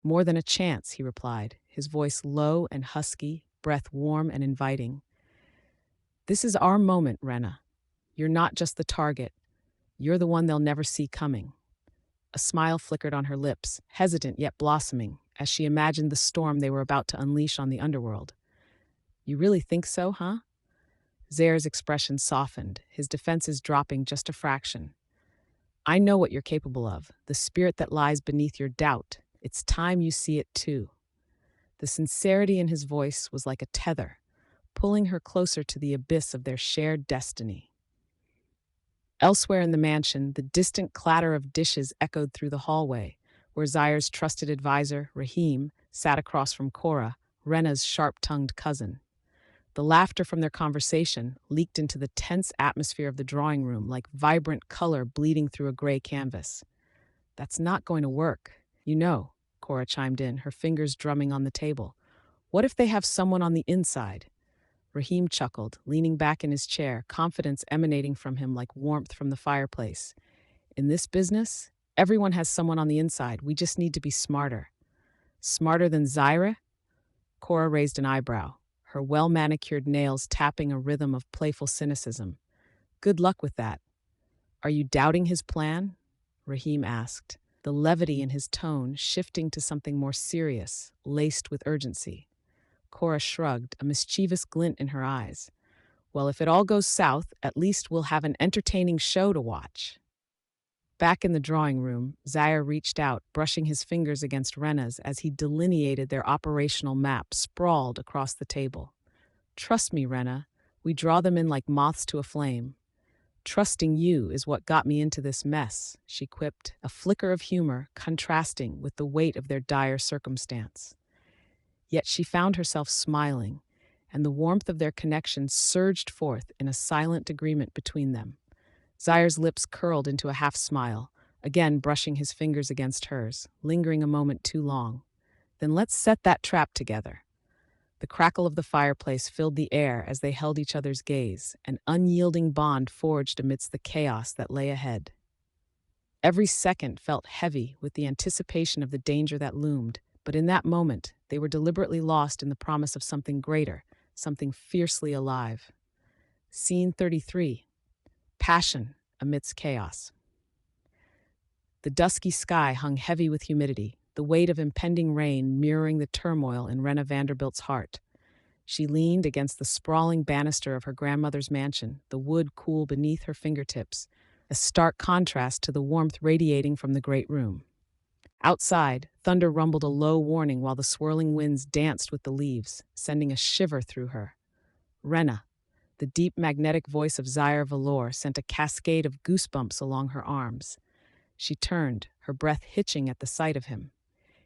More than a chance, he replied, his voice low and husky, breath warm and inviting. This is our moment, Wrenna. You're not just the target. You're the one they'll never see coming. A smile flickered on her lips, hesitant yet blossoming, as she imagined the storm they were about to unleash on the underworld. You really think so, huh? Zaire's expression softened, his defenses dropping just a fraction. I know what you're capable of, the spirit that lies beneath your doubt. It's time you see it too. The sincerity in his voice was like a tether, pulling her closer to the abyss of their shared destiny. Elsewhere in the mansion, the distant clatter of dishes echoed through the hallway, where Zaire's trusted advisor, Rahim, sat across from Cora, Wrenna's sharp-tongued cousin. The laughter from their conversation leaked into the tense atmosphere of the drawing room like vibrant color bleeding through a gray canvas. That's not going to work. You know, Cora chimed in, her fingers drumming on the table. What if they have someone on the inside? Rahim chuckled, leaning back in his chair, confidence emanating from him like warmth from the fireplace. In this business, everyone has someone on the inside. We just need to be smarter. Smarter than Zaire? Cora raised an eyebrow, her well-manicured nails tapping a rhythm of playful cynicism. Good luck with that. Are you doubting his plan? Rahim asked, the levity in his tone shifting to something more serious, laced with urgency. Cora shrugged, a mischievous glint in her eyes. Well, if it all goes south, at least we'll have an entertaining show to watch. Back in the drawing room, Zaire reached out, brushing his fingers against Wrenna's as he delineated their operational map sprawled across the table. Trust me, Wrenna, we draw them in like moths to a flame. Trusting you is what got me into this mess, she quipped, a flicker of humor contrasting with the weight of their dire circumstance. Yet she found herself smiling, and the warmth of their connection surged forth in a silent agreement between them. Zaire's lips curled into a half-smile, again brushing his fingers against hers, lingering a moment too long. Then let's set that trap together. The crackle of the fireplace filled the air as they held each other's gaze, an unyielding bond forged amidst the chaos that lay ahead. Every second felt heavy with the anticipation of the danger that loomed, but in that moment, they were deliberately lost in the promise of something greater, something fiercely alive. Scene 33. Passion amidst chaos. The dusky sky hung heavy with humidity, the weight of impending rain mirroring the turmoil in Wrenna Vanderbilt's heart. She leaned against the sprawling banister of her grandmother's mansion, the wood cool beneath her fingertips, a stark contrast to the warmth radiating from the great room. Outside, thunder rumbled a low warning while the swirling winds danced with the leaves, sending a shiver through her. Wrenna, the deep magnetic voice of Zaire Vellore, sent a cascade of goosebumps along her arms. She turned, her breath hitching at the sight of him.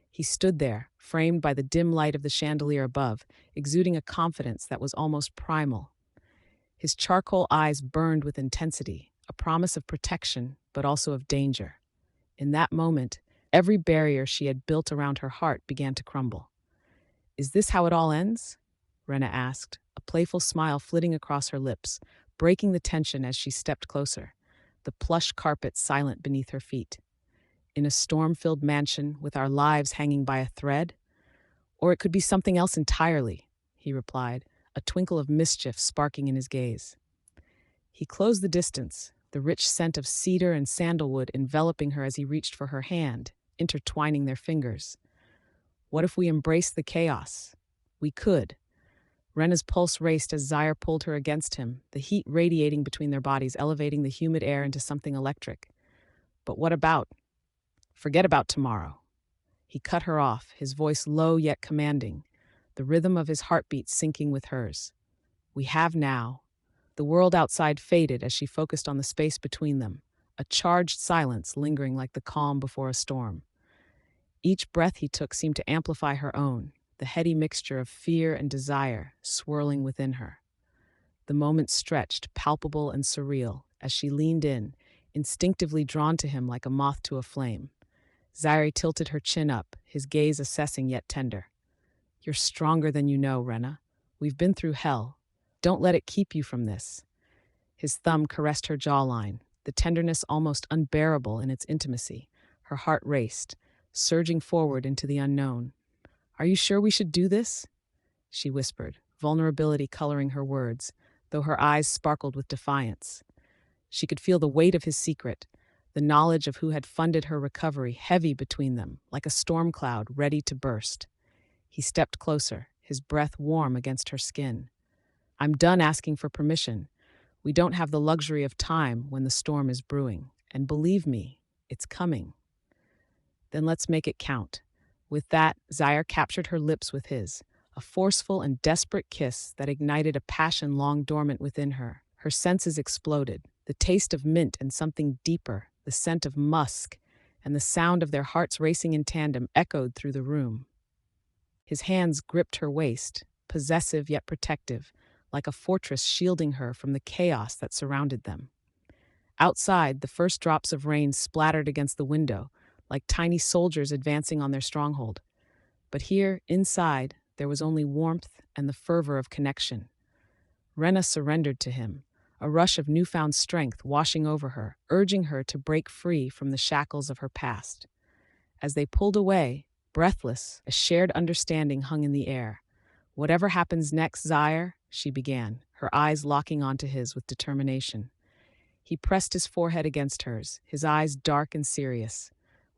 He stood there, framed by the dim light of the chandelier above, exuding a confidence that was almost primal. His charcoal eyes burned with intensity, a promise of protection, but also of danger. In that moment, every barrier she had built around her heart began to crumble. Is this how it all ends? Wrenna asked, a playful smile flitting across her lips, breaking the tension as she stepped closer, the plush carpet silent beneath her feet. In a storm-filled mansion with our lives hanging by a thread? Or it could be something else entirely, he replied, a twinkle of mischief sparking in his gaze. He closed the distance, the rich scent of cedar and sandalwood enveloping her as he reached for her hand, intertwining their fingers. What if we embraced the chaos? We could. Wrenna's pulse raced as Zaire pulled her against him, the heat radiating between their bodies, elevating the humid air into something electric. But what about? Forget about tomorrow. He cut her off, his voice low yet commanding, the rhythm of his heartbeat syncing with hers. We have now. The world outside faded as she focused on the space between them, a charged silence lingering like the calm before a storm. Each breath he took seemed to amplify her own, the heady mixture of fear and desire swirling within her. The moment stretched, palpable and surreal, as she leaned in, instinctively drawn to him like a moth to a flame. Zaire tilted her chin up, his gaze assessing yet tender. You're stronger than you know, Wrenna. We've been through hell. Don't let it keep you from this. His thumb caressed her jawline, the tenderness almost unbearable in its intimacy. Her heart raced, surging forward into the unknown. "Are you sure we should do this?" she whispered, vulnerability coloring her words, though her eyes sparkled with defiance. She could feel the weight of his secret, the knowledge of who had funded her recovery heavy between them, like a storm cloud ready to burst. He stepped closer, his breath warm against her skin. "I'm done asking for permission. We don't have the luxury of time when the storm is brewing. And believe me, it's coming." "Then let's make it count." With that, Zaire captured her lips with his, a forceful and desperate kiss that ignited a passion long dormant within her. Her senses exploded. The taste of mint and something deeper, the scent of musk, and the sound of their hearts racing in tandem echoed through the room. His hands gripped her waist, possessive yet protective, like a fortress shielding her from the chaos that surrounded them. Outside, the first drops of rain splattered against the window, like tiny soldiers advancing on their stronghold. But here, inside, there was only warmth and the fervor of connection. Wrenna surrendered to him, a rush of newfound strength washing over her, urging her to break free from the shackles of her past. As they pulled away, breathless, a shared understanding hung in the air. "Whatever happens next, Zaire," she began, her eyes locking onto his with determination. He pressed his forehead against hers, his eyes dark and serious.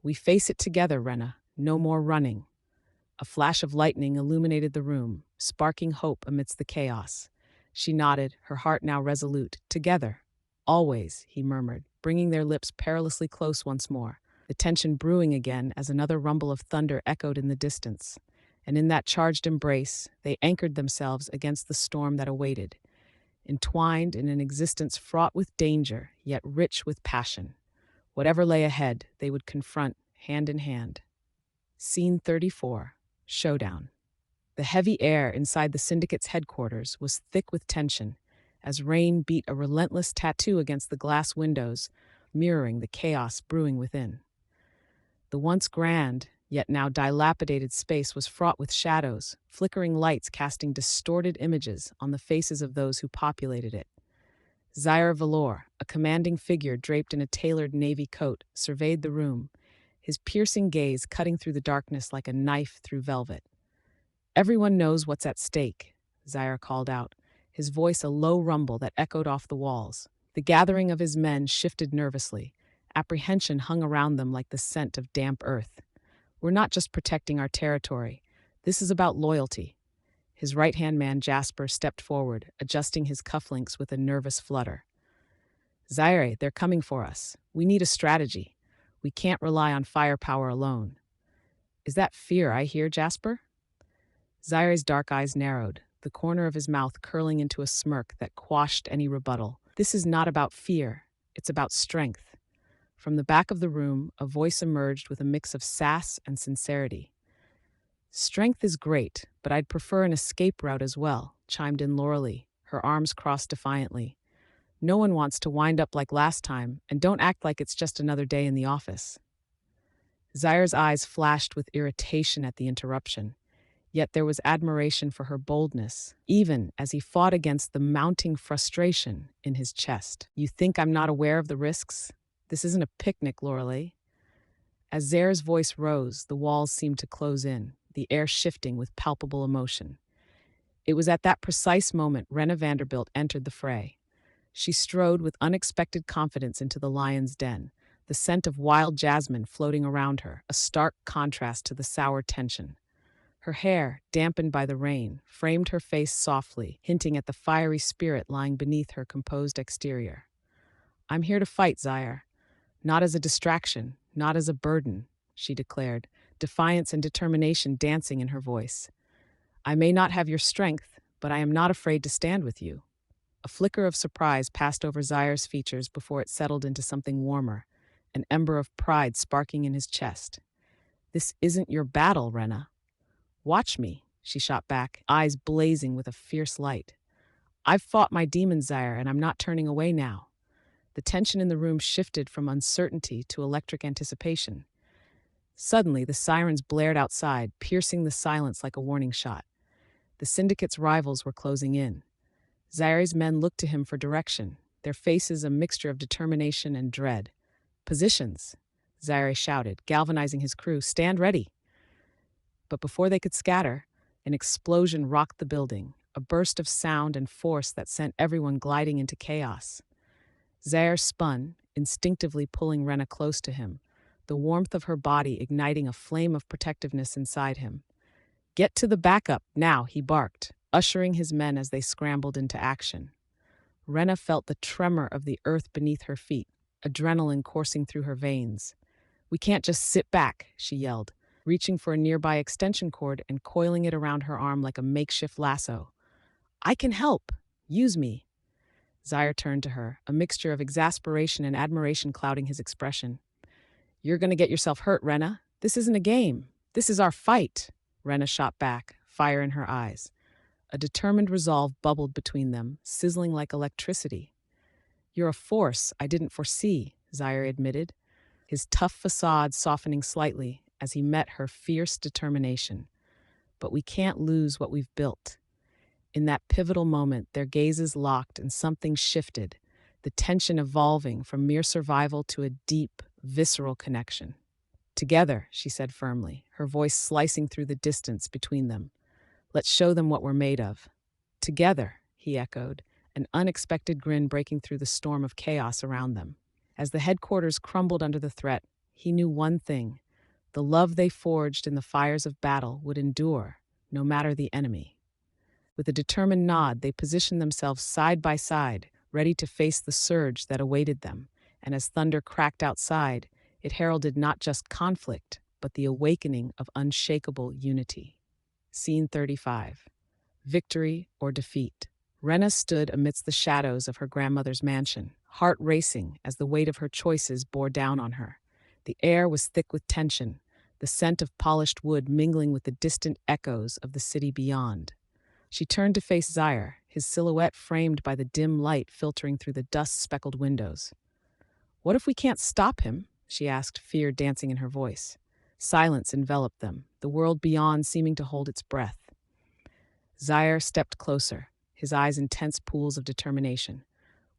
"We face it together, Wrenna. No more running." A flash of lightning illuminated the room, sparking hope amidst the chaos. She nodded, her heart now resolute. "Together. Always," he murmured, bringing their lips perilously close once more, the tension brewing again as another rumble of thunder echoed in the distance. And in that charged embrace, they anchored themselves against the storm that awaited, entwined in an existence fraught with danger, yet rich with passion. Whatever lay ahead, they would confront hand in hand. Scene 34. Showdown. The heavy air inside the syndicate's headquarters was thick with tension, as rain beat a relentless tattoo against the glass windows, mirroring the chaos brewing within. The once grand, yet now dilapidated space was fraught with shadows, flickering lights casting distorted images on the faces of those who populated it. Zaire Vellore, a commanding figure draped in a tailored navy coat, surveyed the room, his piercing gaze cutting through the darkness like a knife through velvet. "Everyone knows what's at stake," Zaire called out, his voice a low rumble that echoed off the walls. The gathering of his men shifted nervously. Apprehension hung around them like the scent of damp earth. "We're not just protecting our territory. This is about loyalty." His right-hand man, Jasper, stepped forward, adjusting his cufflinks with a nervous flutter. "Zaire, they're coming for us. We need a strategy. We can't rely on firepower alone." "Is that fear I hear, Jasper?" Zaire's dark eyes narrowed, the corner of his mouth curling into a smirk that quashed any rebuttal. "This is not about fear. It's about strength." From the back of the room, a voice emerged with a mix of sass and sincerity. "Strength is great, but I'd prefer an escape route as well," chimed in Loralee, her arms crossed defiantly. "No one wants to wind up like last time, and don't act like it's just another day in the office." Zaire's eyes flashed with irritation at the interruption, yet there was admiration for her boldness, even as he fought against the mounting frustration in his chest. "You think I'm not aware of the risks? This isn't a picnic, Loralee." As Zaire's voice rose, the walls seemed to close in, the air shifting with palpable emotion. It was at that precise moment Wrenna Vanderbilt entered the fray. She strode with unexpected confidence into the lion's den, the scent of wild jasmine floating around her, a stark contrast to the sour tension. Her hair, dampened by the rain, framed her face softly, hinting at the fiery spirit lying beneath her composed exterior. "I'm here to fight, Zaire. Not as a distraction, not as a burden," she declared, defiance and determination dancing in her voice. "I may not have your strength, but I am not afraid to stand with you." A flicker of surprise passed over Zaire's features before it settled into something warmer, an ember of pride sparking in his chest. "This isn't your battle, Wrenna." "Watch me," she shot back, eyes blazing with a fierce light. "I've fought my demons, Zaire, and I'm not turning away now." The tension in the room shifted from uncertainty to electric anticipation. Suddenly, the sirens blared outside, piercing the silence like a warning shot. The syndicate's rivals were closing in. Zaire's men looked to him for direction, their faces a mixture of determination and dread. "Positions." Zaire shouted, galvanizing his crew. Stand ready. But before they could scatter, an explosion rocked the building, a burst of sound and force that sent everyone gliding into chaos. Zaire spun, instinctively pulling Wrenna close to him, the warmth of her body igniting a flame of protectiveness inside him. Get to the backup, now, he barked, ushering his men as they scrambled into action. Wrenna felt the tremor of the earth beneath her feet, adrenaline coursing through her veins. We can't just sit back, she yelled, reaching for a nearby extension cord and coiling it around her arm like a makeshift lasso. I can help. Use me. Zaire turned to her, a mixture of exasperation and admiration clouding his expression. You're going to get yourself hurt, Wrenna. This isn't a game. This is our fight. Wrenna shot back, fire in her eyes. A determined resolve bubbled between them, sizzling like electricity. You're a force I didn't foresee, Zaire admitted, his tough facade softening slightly as he met her fierce determination. But we can't lose what we've built. In that pivotal moment, their gazes locked and something shifted, the tension evolving from mere survival to a deep, visceral connection. Together, she said firmly, her voice slicing through the distance between them. Let's show them what we're made of. Together, he echoed, an unexpected grin breaking through the storm of chaos around them. As the headquarters crumbled under the threat, he knew one thing. The love they forged in the fires of battle would endure, no matter the enemy. With a determined nod, they positioned themselves side by side, ready to face the surge that awaited them, and as thunder cracked outside, it heralded not just conflict, but the awakening of unshakable unity. Scene 35. Victory or defeat. Wrenna stood amidst the shadows of her grandmother's mansion, heart racing as the weight of her choices bore down on her. The air was thick with tension, the scent of polished wood mingling with the distant echoes of the city beyond. She turned to face Zaire, his silhouette framed by the dim light filtering through the dust-speckled windows. What if we can't stop him? She asked, fear dancing in her voice. Silence enveloped them, the world beyond seeming to hold its breath. Zaire stepped closer, his eyes intense pools of determination.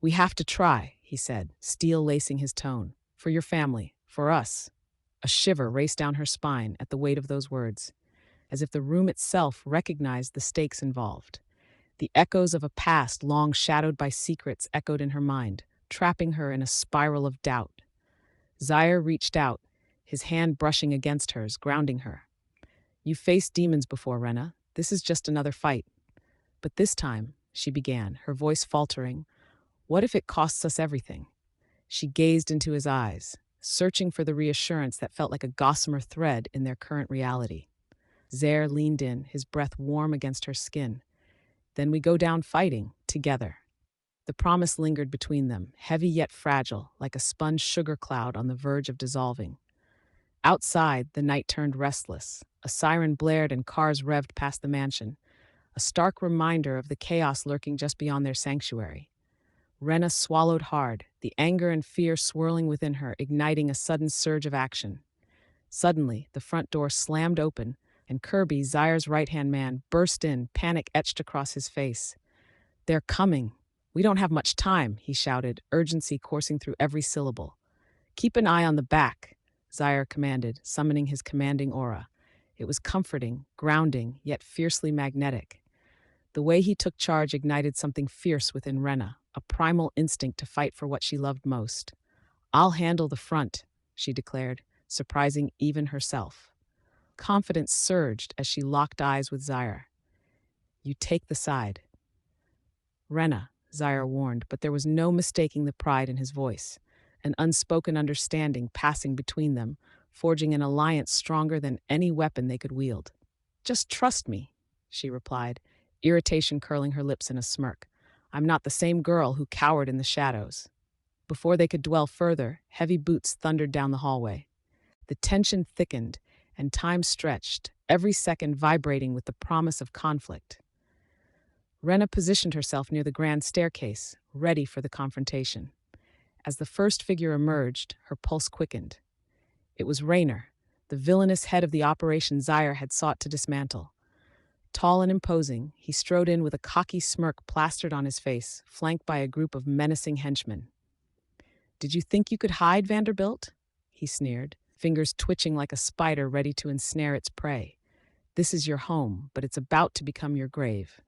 We have to try, he said, steel lacing his tone. For your family, for us. A shiver raced down her spine at the weight of those words, as if the room itself recognized the stakes involved. The echoes of a past long shadowed by secrets echoed in her mind, trapping her in a spiral of doubt. Zaire reached out, his hand brushing against hers, grounding her. You've faced demons before, Wrenna. This is just another fight. But this time, she began, her voice faltering, what if it costs us everything? She gazed into his eyes, searching for the reassurance that felt like a gossamer thread in their current reality. Zaire leaned in, his breath warm against her skin. Then we go down fighting, together. The promise lingered between them, heavy yet fragile, like a sponge sugar cloud on the verge of dissolving. Outside, the night turned restless. A siren blared and cars revved past the mansion, a stark reminder of the chaos lurking just beyond their sanctuary. Wrenna swallowed hard, the anger and fear swirling within her, igniting a sudden surge of action. Suddenly, the front door slammed open, and Kirby, Zaire's right-hand man, burst in, panic etched across his face. They're coming. We don't have much time, he shouted, urgency coursing through every syllable. Keep an eye on the back, Zaire commanded, summoning his commanding aura. It was comforting, grounding, yet fiercely magnetic. The way he took charge ignited something fierce within Wrenna, a primal instinct to fight for what she loved most. I'll handle the front, she declared, surprising even herself. Confidence surged as she locked eyes with Zaire. You take the side. Wrenna, Zaire warned, but there was no mistaking the pride in his voice, an unspoken understanding passing between them, forging an alliance stronger than any weapon they could wield. Just trust me, she replied, irritation curling her lips in a smirk. I'm not the same girl who cowered in the shadows. Before they could dwell further, heavy boots thundered down the hallway. The tension thickened, and time stretched, every second vibrating with the promise of conflict. Wrenna positioned herself near the grand staircase, ready for the confrontation. As the first figure emerged, her pulse quickened. It was Raynor, the villainous head of the operation Zaire had sought to dismantle. Tall and imposing, he strode in with a cocky smirk plastered on his face, flanked by a group of menacing henchmen. Did you think you could hide, Vanderbilt? he sneered, fingers twitching like a spider ready to ensnare its prey. This is your home, but it's about to become your grave.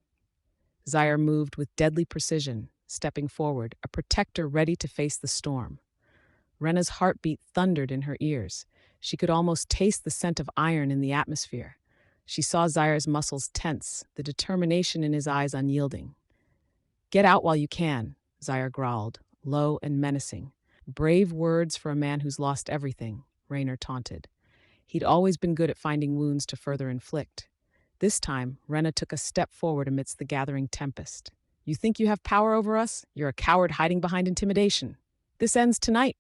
Zaire moved with deadly precision, stepping forward, a protector ready to face the storm. Wrenna's heartbeat thundered in her ears. She could almost taste the scent of iron in the atmosphere. She saw Zaire's muscles tense, the determination in his eyes unyielding. Get out while you can, Zaire growled, low and menacing. Brave words for a man who's lost everything, Raynor taunted. He'd always been good at finding wounds to further inflict. This time, Wrenna took a step forward amidst the gathering tempest. You think you have power over us? You're a coward hiding behind intimidation. This ends tonight.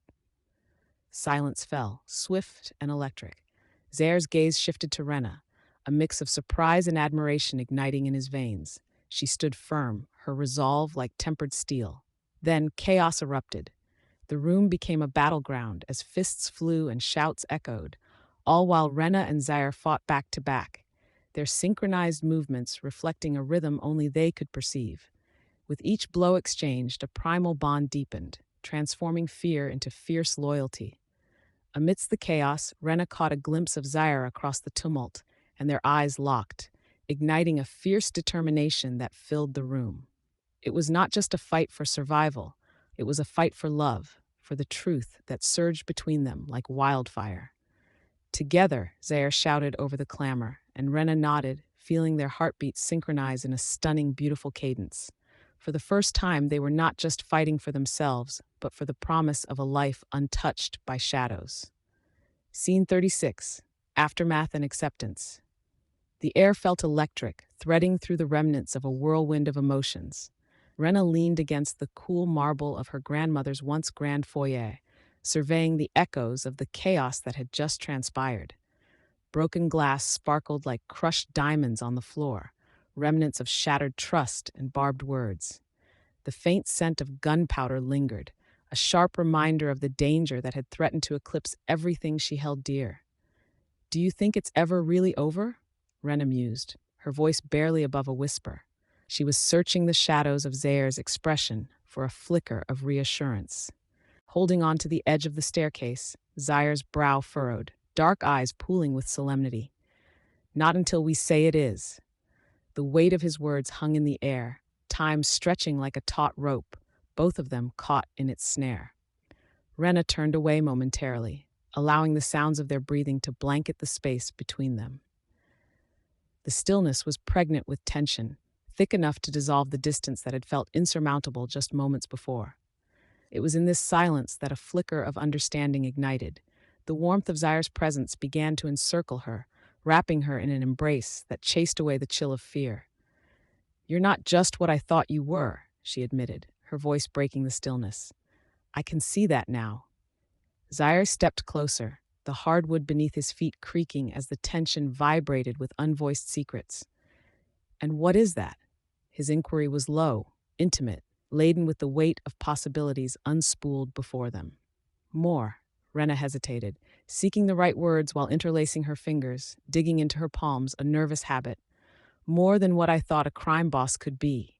Silence fell, swift and electric. Zaire's gaze shifted to Wrenna, a mix of surprise and admiration igniting in his veins. She stood firm, her resolve like tempered steel. Then chaos erupted. The room became a battleground as fists flew and shouts echoed, all while Wrenna and Zaire fought back to back, their synchronized movements reflecting a rhythm only they could perceive. With each blow exchanged, a primal bond deepened, transforming fear into fierce loyalty. Amidst the chaos, Wrenna caught a glimpse of Zaire across the tumult, and their eyes locked, igniting a fierce determination that filled the room. It was not just a fight for survival, it was a fight for love, for the truth that surged between them like wildfire. Together, Zaire shouted over the clamor, and Wrenna nodded, feeling their heartbeats synchronize in a stunning, beautiful cadence. For the first time, they were not just fighting for themselves, but for the promise of a life untouched by shadows. Scene 36, Aftermath and Acceptance. The air felt electric, threading through the remnants of a whirlwind of emotions. Wrenna leaned against the cool marble of her grandmother's once grand foyer, surveying the echoes of the chaos that had just transpired. Broken glass sparkled like crushed diamonds on the floor, remnants of shattered trust and barbed words. The faint scent of gunpowder lingered, a sharp reminder of the danger that had threatened to eclipse everything she held dear. Do you think it's ever really over? Wrenna mused, her voice barely above a whisper. She was searching the shadows of Zaire's expression for a flicker of reassurance. Holding on to the edge of the staircase, Zaire's brow furrowed, dark eyes pooling with solemnity. Not until we say it is. The weight of his words hung in the air, time stretching like a taut rope, both of them caught in its snare. Wrenna turned away momentarily, allowing the sounds of their breathing to blanket the space between them. The stillness was pregnant with tension, thick enough to dissolve the distance that had felt insurmountable just moments before. It was in this silence that a flicker of understanding ignited. The warmth of Zaire's presence began to encircle her, wrapping her in an embrace that chased away the chill of fear. You're not just what I thought you were, she admitted, her voice breaking the stillness. I can see that now. Zaire stepped closer, the hardwood beneath his feet creaking as the tension vibrated with unvoiced secrets. And what is that? His inquiry was low, intimate, laden with the weight of possibilities unspooled before them. More, Wrenna hesitated, seeking the right words while interlacing her fingers, digging into her palms, a nervous habit. More than what I thought a crime boss could be.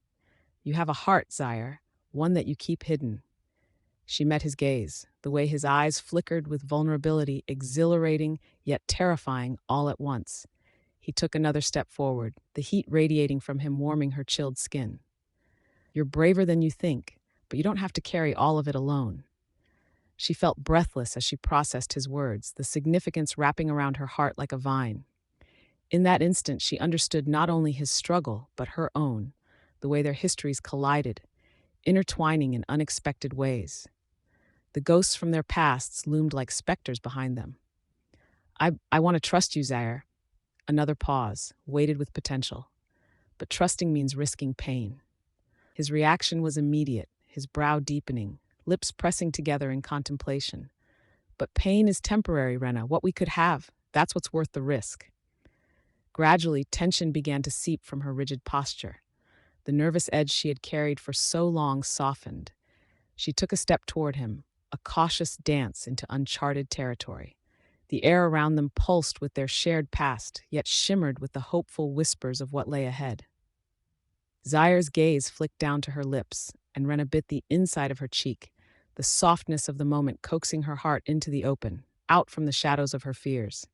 You have a heart, Zaire, one that you keep hidden. She met his gaze, the way his eyes flickered with vulnerability, exhilarating yet terrifying all at once. He took another step forward, the heat radiating from him warming her chilled skin. You're braver than you think, but you don't have to carry all of it alone. She felt breathless as she processed his words, the significance wrapping around her heart like a vine. In that instant, she understood not only his struggle, but her own, the way their histories collided, intertwining in unexpected ways. The ghosts from their pasts loomed like specters behind them. I want to trust you, Zaire. Another pause, weighted with potential. But trusting means risking pain. His reaction was immediate, his brow deepening, lips pressing together in contemplation. But pain is temporary, Wrenna. What we could have, that's what's worth the risk. Gradually, tension began to seep from her rigid posture. The nervous edge she had carried for so long softened. She took a step toward him, a cautious dance into uncharted territory. The air around them pulsed with their shared past, yet shimmered with the hopeful whispers of what lay ahead. Zaire's gaze flicked down to her lips, and Wrenna bit the inside of her cheek, the softness of the moment coaxing her heart into the open. out from the shadows of her fears.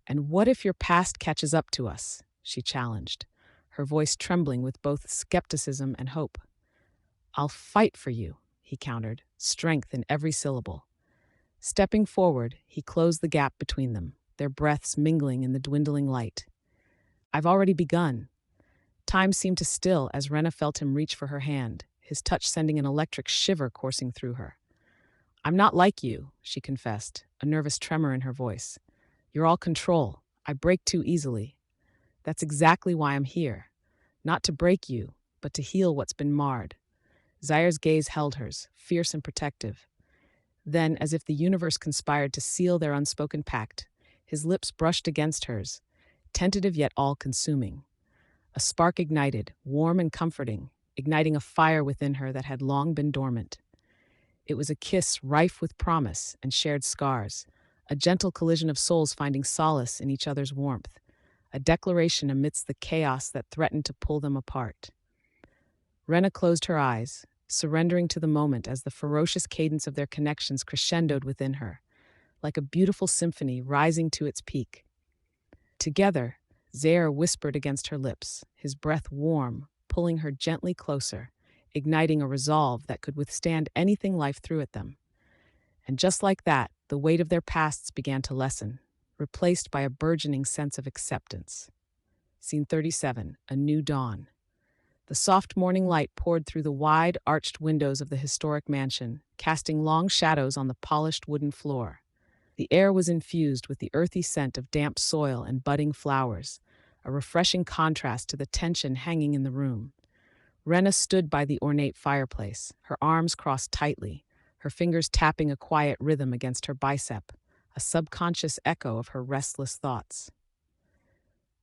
"And what if your past catches up to us?" she challenged, her voice trembling with both skepticism and hope. "I'll fight for you," he countered, strength in every syllable. Stepping forward, he closed the gap between them, their breaths mingling in the dwindling light. "I've already begun." Time seemed to still as Wrenna felt him reach for her hand, his touch sending an electric shiver coursing through her. "I'm not like you," she confessed, a nervous tremor in her voice. "You're all control. I break too easily. That's exactly why I'm here. Not to break you, but to heal what's been marred." Zaire's gaze held hers, fierce and protective. Then, as if the universe conspired to seal their unspoken pact, his lips brushed against hers, tentative yet all-consuming. A spark ignited, warm and comforting, igniting a fire within her that had long been dormant. It was a kiss rife with promise and shared scars, a gentle collision of souls finding solace in each other's warmth, a declaration amidst the chaos that threatened to pull them apart. Wrenna closed her eyes, surrendering to the moment as the ferocious cadence of their connections crescendoed within her, like a beautiful symphony rising to its peak. Together, Zaire whispered against her lips, his breath warm, pulling her gently closer, igniting a resolve that could withstand anything life threw at them. And just like that, the weight of their pasts began to lessen, replaced by a burgeoning sense of acceptance. Scene 37, A New Dawn. The soft morning light poured through the wide, arched windows of the historic mansion, casting long shadows on the polished wooden floor. The air was infused with the earthy scent of damp soil and budding flowers, a refreshing contrast to the tension hanging in the room. Wrenna stood by the ornate fireplace, her arms crossed tightly, her fingers tapping a quiet rhythm against her bicep, a subconscious echo of her restless thoughts.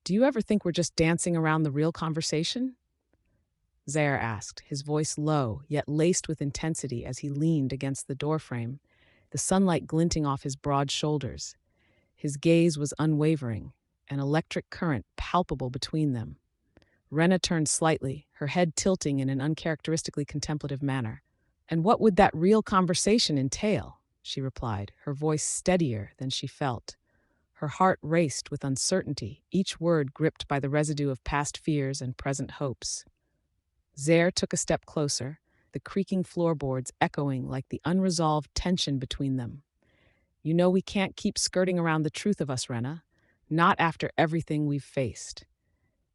"Do you ever think we're just dancing around the real conversation?" Zaire asked, his voice low, yet laced with intensity as he leaned against the doorframe, the sunlight glinting off his broad shoulders. His gaze was unwavering, an electric current palpable between them. Wrenna turned slightly, her head tilting in an uncharacteristically contemplative manner. "And what would that real conversation entail?" she replied, her voice steadier than she felt. Her heart raced with uncertainty, each word gripped by the residue of past fears and present hopes. Zaire took a step closer, the creaking floorboards echoing like the unresolved tension between them. "You know we can't keep skirting around the truth of us, Wrenna. Not after everything we've faced."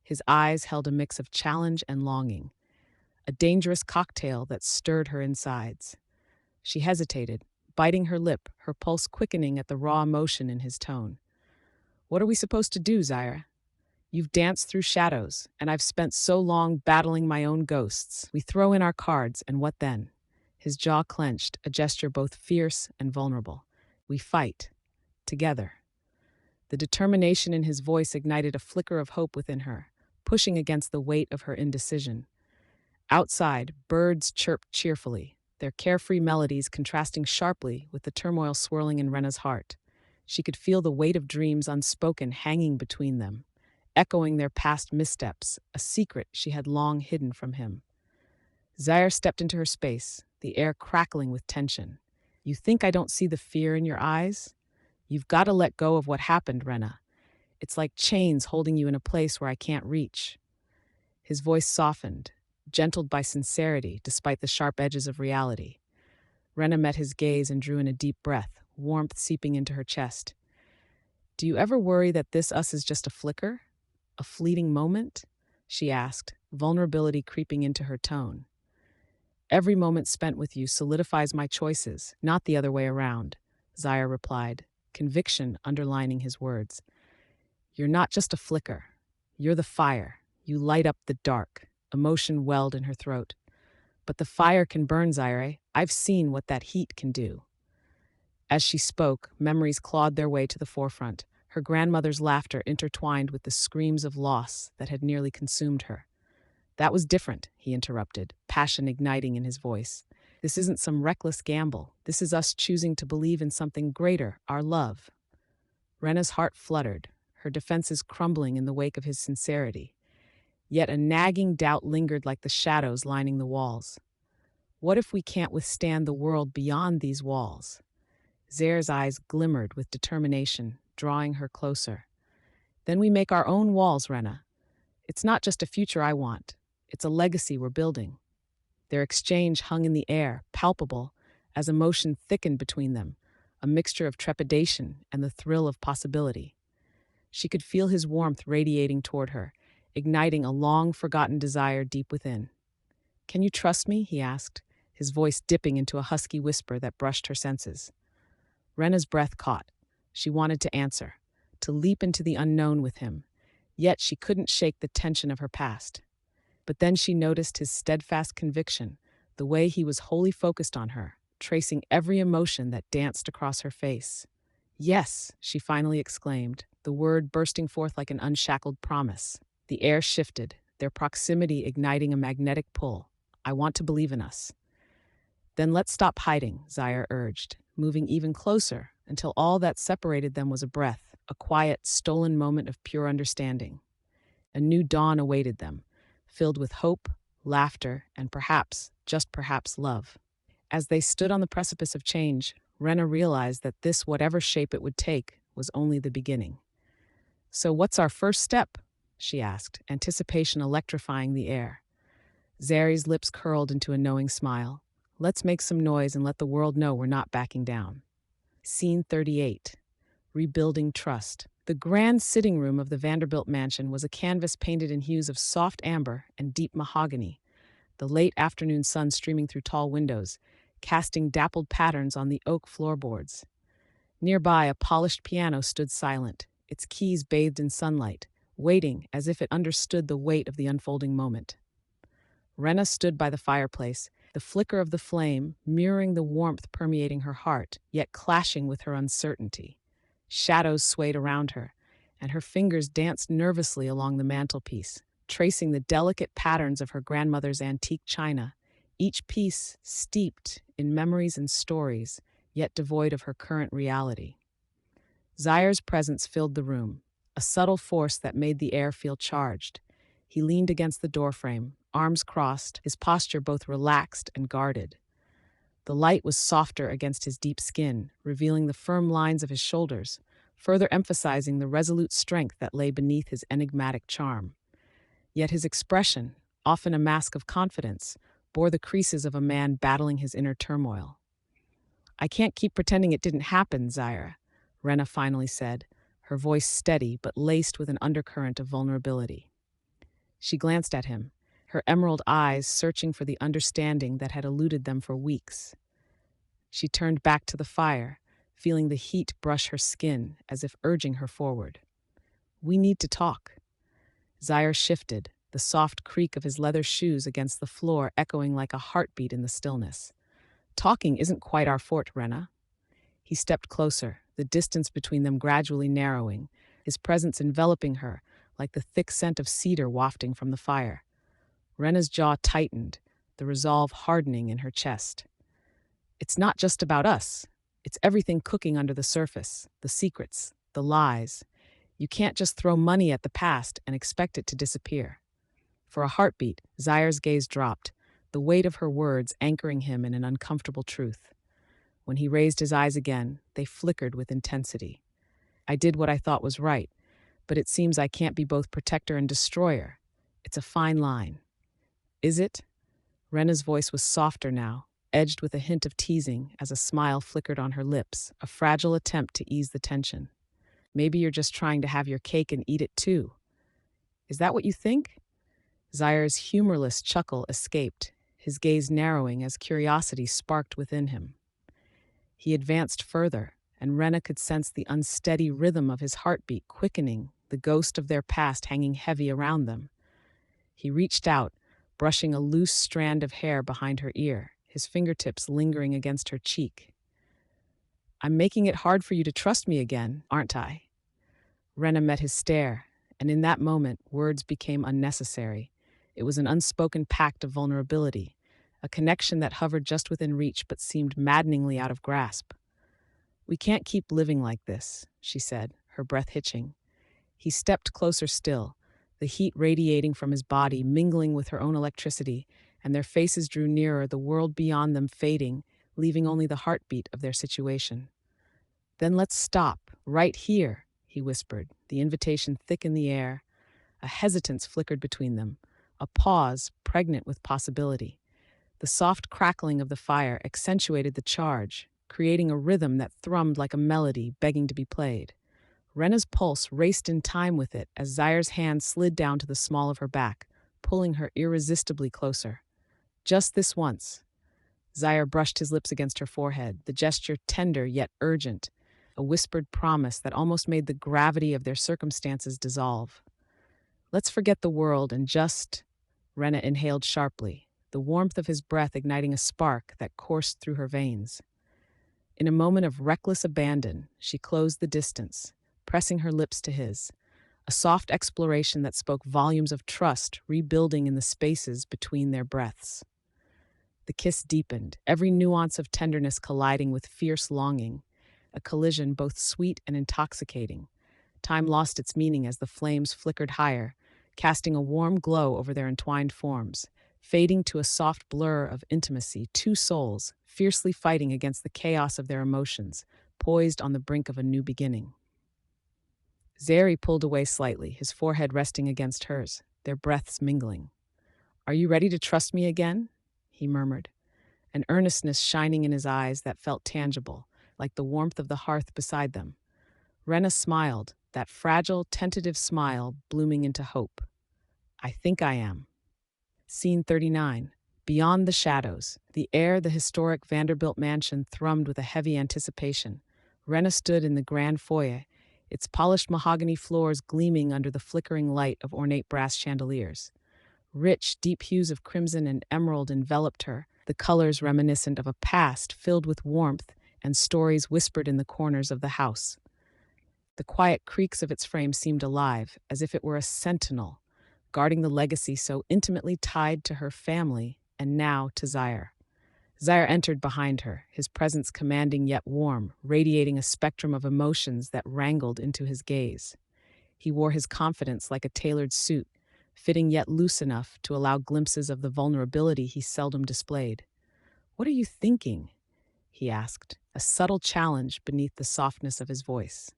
His eyes held a mix of challenge and longing, a dangerous cocktail that stirred her insides. She hesitated, biting her lip, her pulse quickening at the raw emotion in his tone. "What are we supposed to do, Zaire? You've danced through shadows, and I've spent so long battling my own ghosts. We throw in our cards, and what then?" His jaw clenched, a gesture both fierce and vulnerable. "We fight. Together." The determination in his voice ignited a flicker of hope within her, pushing against the weight of her indecision. Outside, birds chirped cheerfully, their carefree melodies contrasting sharply with the turmoil swirling in Wrenna's heart. She could feel the weight of dreams unspoken hanging between them, echoing their past missteps, a secret she had long hidden from him. Zaire stepped into her space, the air crackling with tension. "You think I don't see the fear in your eyes? You've got to let go of what happened, Wrenna. It's like chains holding you in a place where I can't reach." His voice softened, gentled by sincerity despite the sharp edges of reality. Wrenna met his gaze and drew in a deep breath, warmth seeping into her chest. "Do you ever worry that this us is just a flicker? A fleeting moment?" she asked, vulnerability creeping into her tone. "Every moment spent with you solidifies my choices, not the other way around," Zaire replied, conviction underlining his words. "You're not just a flicker. You're the fire. You light up the dark." Emotion welled in her throat. "But the fire can burn, Zaire. I've seen what that heat can do." As she spoke, memories clawed their way to the forefront, her grandmother's laughter intertwined with the screams of loss that had nearly consumed her. "That was different," he interrupted, passion igniting in his voice. "This isn't some reckless gamble. This is us choosing to believe in something greater, our love." Wrenna's heart fluttered, her defenses crumbling in the wake of his sincerity. Yet a nagging doubt lingered like the shadows lining the walls. What if we can't withstand the world beyond these walls? Zaire's eyes glimmered with determination, drawing her closer. Then we make our own walls, Wrenna. It's not just a future I want. It's a legacy we're building. Their exchange hung in the air, palpable, as emotion thickened between them, a mixture of trepidation and the thrill of possibility. She could feel his warmth radiating toward her, igniting a long-forgotten desire deep within. "Can you trust me?" he asked, his voice dipping into a husky whisper that brushed her senses. Wrenna's breath caught. She wanted to answer, to leap into the unknown with him, yet she couldn't shake the tension of her past. But then she noticed his steadfast conviction, the way he was wholly focused on her, tracing every emotion that danced across her face. "Yes," she finally exclaimed, the word bursting forth like an unshackled promise. The air shifted, their proximity igniting a magnetic pull. "I want to believe in us." "Then let's stop hiding," Zaire urged, moving even closer until all that separated them was a breath, a quiet, stolen moment of pure understanding. A new dawn awaited them, filled with hope, laughter, and perhaps, just perhaps, love. As they stood on the precipice of change, Wrenna realized that this, whatever shape it would take, was only the beginning. "So what's our first step?" she asked, anticipation electrifying the air. Zaire's lips curled into a knowing smile. "Let's make some noise and let the world know we're not backing down." Scene 38. Rebuilding Trust. The grand sitting room of the Vanderbilt mansion was a canvas painted in hues of soft amber and deep mahogany, the late afternoon sun streaming through tall windows, casting dappled patterns on the oak floorboards. Nearby, a polished piano stood silent, its keys bathed in sunlight, waiting as if it understood the weight of the unfolding moment. Wrenna stood by the fireplace, the flicker of the flame mirroring the warmth permeating her heart, yet clashing with her uncertainty. Shadows swayed around her, and her fingers danced nervously along the mantelpiece, tracing the delicate patterns of her grandmother's antique china, each piece steeped in memories and stories, yet devoid of her current reality. Zaire's presence filled the room, a subtle force that made the air feel charged. He leaned against the doorframe, arms crossed, his posture both relaxed and guarded. The light was softer against his deep skin, revealing the firm lines of his shoulders, further emphasizing the resolute strength that lay beneath his enigmatic charm. Yet his expression, often a mask of confidence, bore the creases of a man battling his inner turmoil. "I can't keep pretending it didn't happen, Zaire," Wrenna finally said, her voice steady but laced with an undercurrent of vulnerability. She glanced at him, her emerald eyes searching for the understanding that had eluded them for weeks. She turned back to the fire, feeling the heat brush her skin as if urging her forward. "We need to talk." Zaire shifted, the soft creak of his leather shoes against the floor echoing like a heartbeat in the stillness. "Talking isn't quite our forte, Wrenna." He stepped closer, the distance between them gradually narrowing, his presence enveloping her like the thick scent of cedar wafting from the fire. Wrenna's jaw tightened, the resolve hardening in her chest. "It's not just about us. It's everything cooking under the surface, the secrets, the lies. You can't just throw money at the past and expect it to disappear." For a heartbeat, Zaire's gaze dropped, the weight of her words anchoring him in an uncomfortable truth. When he raised his eyes again, they flickered with intensity. "I did what I thought was right, but it seems I can't be both protector and destroyer. It's a fine line." "Is it?" Wrenna's voice was softer now, edged with a hint of teasing as a smile flickered on her lips, a fragile attempt to ease the tension. "Maybe you're just trying to have your cake and eat it too." "Is that what you think?" Zaire's humorless chuckle escaped, his gaze narrowing as curiosity sparked within him. He advanced further, and Wrenna could sense the unsteady rhythm of his heartbeat quickening, the ghost of their past hanging heavy around them. He reached out, brushing a loose strand of hair behind her ear, his fingertips lingering against her cheek. "I'm making it hard for you to trust me again, aren't I?" Wrenna met his stare, and in that moment, words became unnecessary. It was an unspoken pact of vulnerability, a connection that hovered just within reach but seemed maddeningly out of grasp. "We can't keep living like this," she said, her breath hitching. He stepped closer still, the heat radiating from his body, mingling with her own electricity, and their faces drew nearer, the world beyond them fading, leaving only the heartbeat of their situation. Then let's stop, right here, he whispered, the invitation thick in the air. A hesitance flickered between them, a pause pregnant with possibility. The soft crackling of the fire accentuated the charge, creating a rhythm that thrummed like a melody begging to be played. Wrenna's pulse raced in time with it as Zaire's hand slid down to the small of her back, pulling her irresistibly closer. Just this once. Zaire brushed his lips against her forehead, the gesture tender yet urgent, a whispered promise that almost made the gravity of their circumstances dissolve. Let's forget the world and just... Wrenna inhaled sharply, the warmth of his breath igniting a spark that coursed through her veins. In a moment of reckless abandon, she closed the distance, pressing her lips to his, a soft exploration that spoke volumes of trust rebuilding in the spaces between their breaths. The kiss deepened, every nuance of tenderness colliding with fierce longing, a collision both sweet and intoxicating. Time lost its meaning as the flames flickered higher, casting a warm glow over their entwined forms, fading to a soft blur of intimacy, two souls, fiercely fighting against the chaos of their emotions, poised on the brink of a new beginning. Zaire pulled away slightly, his forehead resting against hers, their breaths mingling. "Are you ready to trust me again?" he murmured, an earnestness shining in his eyes that felt tangible, like the warmth of the hearth beside them. Wrenna smiled, that fragile, tentative smile blooming into hope. "I think I am." Scene 39. Beyond the shadows, the historic Vanderbilt mansion thrummed with a heavy anticipation. Wrenna stood in the grand foyer, its polished mahogany floors gleaming under the flickering light of ornate brass chandeliers. Rich, deep hues of crimson and emerald enveloped her, the colors reminiscent of a past filled with warmth and stories whispered in the corners of the house. The quiet creaks of its frame seemed alive, as if it were a sentinel, guarding the legacy so intimately tied to her family and now to Zaire. Zaire entered behind her, his presence commanding yet warm, radiating a spectrum of emotions that wrangled into his gaze. He wore his confidence like a tailored suit, fitting yet loose enough to allow glimpses of the vulnerability he seldom displayed. "What are you thinking?" he asked, a subtle challenge beneath the softness of his voice.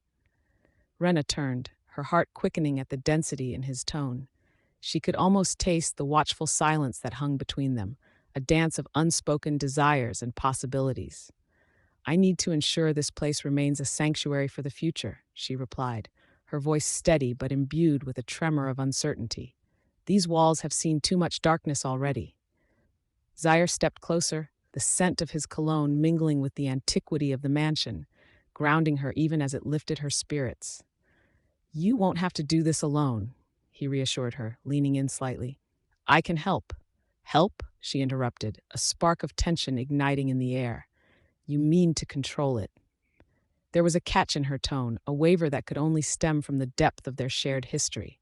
Wrenna turned, her heart quickening at the density in his tone. She could almost taste the watchful silence that hung between them, a dance of unspoken desires and possibilities. "I need to ensure this place remains a sanctuary for the future," she replied, her voice steady but imbued with a tremor of uncertainty. "These walls have seen too much darkness already." Zaire stepped closer, the scent of his cologne mingling with the antiquity of the mansion, grounding her even as it lifted her spirits. "You won't have to do this alone," he reassured her, leaning in slightly. "I can help." "Help?" she interrupted, a spark of tension igniting in the air. "You mean to control it." There was a catch in her tone, a waver that could only stem from the depth of their shared history.